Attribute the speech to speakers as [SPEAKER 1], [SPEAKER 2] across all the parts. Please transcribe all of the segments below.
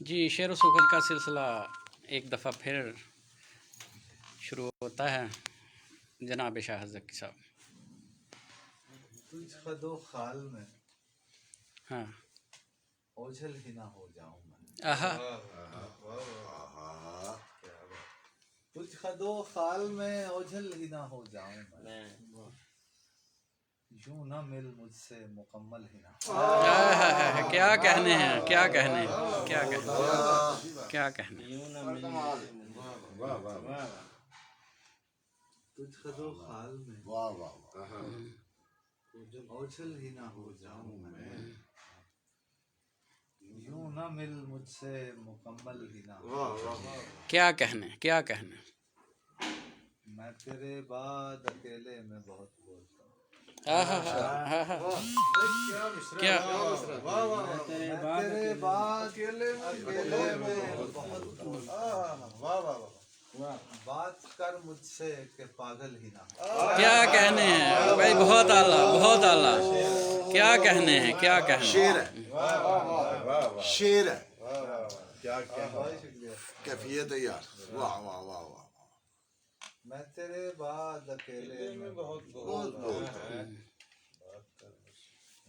[SPEAKER 1] जी, शेर व सुखन का सिलसिला एक दफ़ा फिर शुरू होता है। जनाब शाह ज़की साहब।
[SPEAKER 2] तुझ खदो खाल में
[SPEAKER 1] हाँ।
[SPEAKER 2] ओझल ही ना हो जाऊं मैं।
[SPEAKER 1] आहा।
[SPEAKER 2] तुझ खदो खाल में ओझल ही ना हो जाऊं मैं। यूं ना मिल मुझसे मुकम्मल ही ना हो।
[SPEAKER 1] क्या कहने हैं, क्या कहने, क्या कहने, क्या कहने।
[SPEAKER 2] तुझ खदो खाल में ओझल ही ना हो जाऊं मैं। यूं ना मिल मुझसे मुकम्मल ही ना हो।
[SPEAKER 1] क्या कहने, क्या कहने।
[SPEAKER 2] मैं तेरे बाद अकेले में बहुत बोलता हूँ।
[SPEAKER 1] क्या
[SPEAKER 2] मैं तेरे बाद अकेले में बहुत बोलता हूँ। बात कर मुझसे के पागल ही ना हो।
[SPEAKER 1] क्या कहने हैं भाई, बहुत आला, बहुत आला। क्या कहने हैं, क्या कहने।
[SPEAKER 3] शेर है, शेर है।
[SPEAKER 2] क्या
[SPEAKER 3] कैफियत है यार। वाह वाह वाह वाह।
[SPEAKER 2] मैं तेरे बाद अकेले में बहुत
[SPEAKER 3] बोलता हूँ।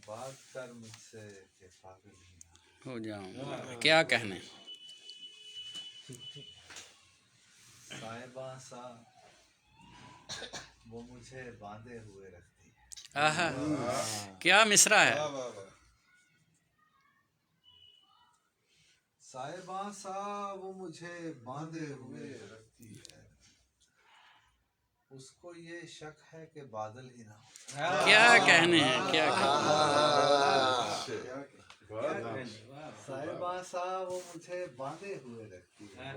[SPEAKER 2] बात कर मुझसे के पागल ही ना
[SPEAKER 1] हो जाऊं। क्या कहने।
[SPEAKER 2] साहिबा सा वो मुझे बांधे हुए रखती है।
[SPEAKER 1] आहा, क्या मिसरा है।
[SPEAKER 2] साहिबा सा वो मुझे बांधे हुए रखती है। उसको ये शक है कि बादल ही ना हो।
[SPEAKER 1] क्या कहने हैं, क्या कहने।
[SPEAKER 2] साहिबा सा वो मुझे बांधे हुए रखती है।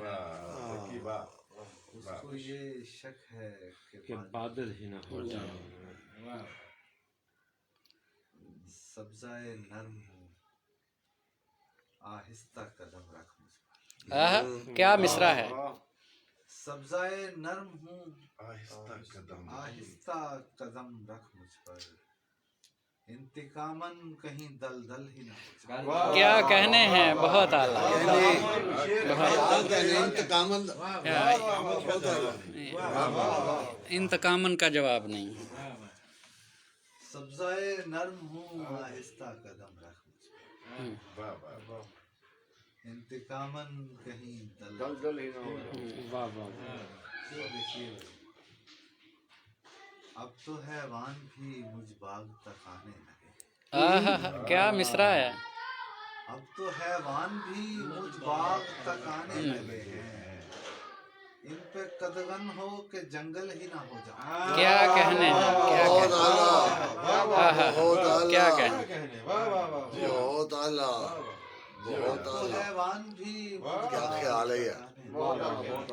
[SPEAKER 2] उसको ये शक है कि बादल ही ना हो जाए। सब्ज़ाए नर्म हूँ आहिस्ता कदम रख मुझ पर।
[SPEAKER 1] आहा, क्या मिसरा है।
[SPEAKER 2] सब्ज़ाए नर्म हूँ
[SPEAKER 3] आहिस्ता
[SPEAKER 2] कदम रख मुझ पर। इंतकामन कहीं दलदल ही ना हो जाए।
[SPEAKER 1] क्या कहने हैं, बहुत आला। इंतकामन का जवाब नहीं।
[SPEAKER 2] सब्ज़ाए नर्म हूँ आहिस्ता कदम रख मुझ पर। इंतकामन कहीं दलदल ही ना हो जाए। देखिए अब तो हैवान भी मुझ बाग तक आने लगे।
[SPEAKER 1] आहा, क्या मिसरा है।
[SPEAKER 2] अब तो हैवान भी मुझ बाग तक आने लगे हैं। इन पे कदगन हो के जंगल ही ना हो जाए।
[SPEAKER 1] क्या कहने हैं, क्या कहने। आहा, क्या कहने।
[SPEAKER 3] बहुत आला, बहुत
[SPEAKER 2] तो
[SPEAKER 3] आला।
[SPEAKER 2] हैवान भी
[SPEAKER 3] क्या ख्याल है यार।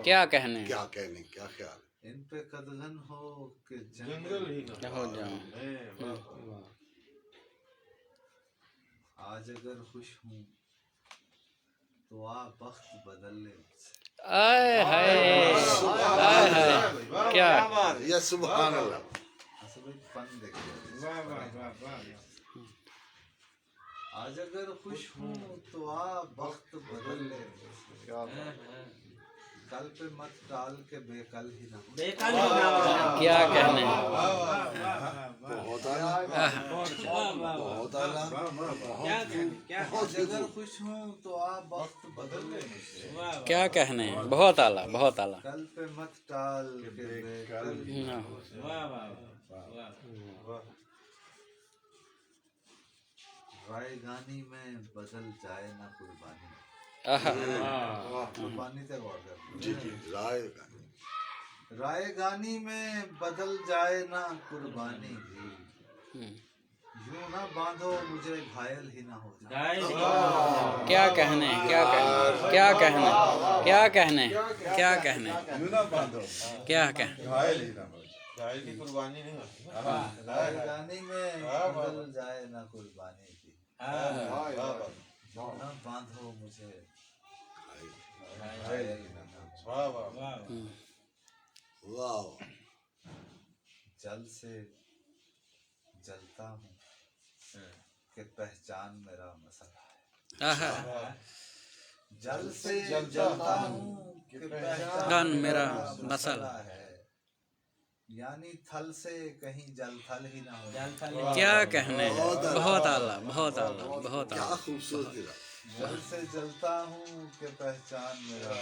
[SPEAKER 1] क्या कहने।
[SPEAKER 3] क्या कहने, क्या ख्याल।
[SPEAKER 2] इन पे कदगन हो के जंगल ही ना
[SPEAKER 1] हो जाऊं।
[SPEAKER 2] आज अगर खुश हूँ तो आ वक्त बदल ले मुझसे।
[SPEAKER 1] आए हाय, आए हाय। क्या
[SPEAKER 3] या सुभान अल्लाह।
[SPEAKER 2] असल में फन देखिए। आज अगर खुश हूँ तो आ वक्त बदल ले मुझसे। कल पे मत टाल के बेकल ही ना हो।
[SPEAKER 1] क्या कहने।
[SPEAKER 3] बहुत आला, बहुत आला।
[SPEAKER 2] आज अगर खुश हूँ तो आ वक्त बदल ले मुझसे।
[SPEAKER 1] क्या कहने हैं, बहुत आला, बहुत आला।
[SPEAKER 2] कल पे मत टाल के बेकल ही ना हो। रायगानी में बदल जाए ना कुर्बानी।
[SPEAKER 1] आहा,
[SPEAKER 2] कुर्बानी से गौर कर।
[SPEAKER 3] जी जी, राय
[SPEAKER 2] रायगानी में बदल जाए ना कुर्बानी भी। यूं ना बांधो मुझे घायल ही ना हो जाए।
[SPEAKER 1] क्या कहने, क्या कहने, क्या कहने, क्या कहने, क्या कहने, क्या कहने।
[SPEAKER 4] घायल की कुर्बानी नहीं होती।
[SPEAKER 2] रायगानी में बदल जाए ना कुर्बानी भी। यूं ना बांधो मुझे घायल ही ना हो जाए।
[SPEAKER 3] वाह।
[SPEAKER 2] जल से जलता हूँ कि पहचान मेरा मसला है।
[SPEAKER 1] आहा,
[SPEAKER 2] जल से जलता हूँ कि पहचान
[SPEAKER 1] गान मेरा बसल
[SPEAKER 2] है, यानी थल से कहीं जल थल ही ना हो।
[SPEAKER 1] क्या कहने, बहुत आला, बहुत आला, बहुत
[SPEAKER 3] क्या
[SPEAKER 1] आला।
[SPEAKER 3] खूबसूरती है।
[SPEAKER 2] जल से जलता हूँ कि पहचान मेरा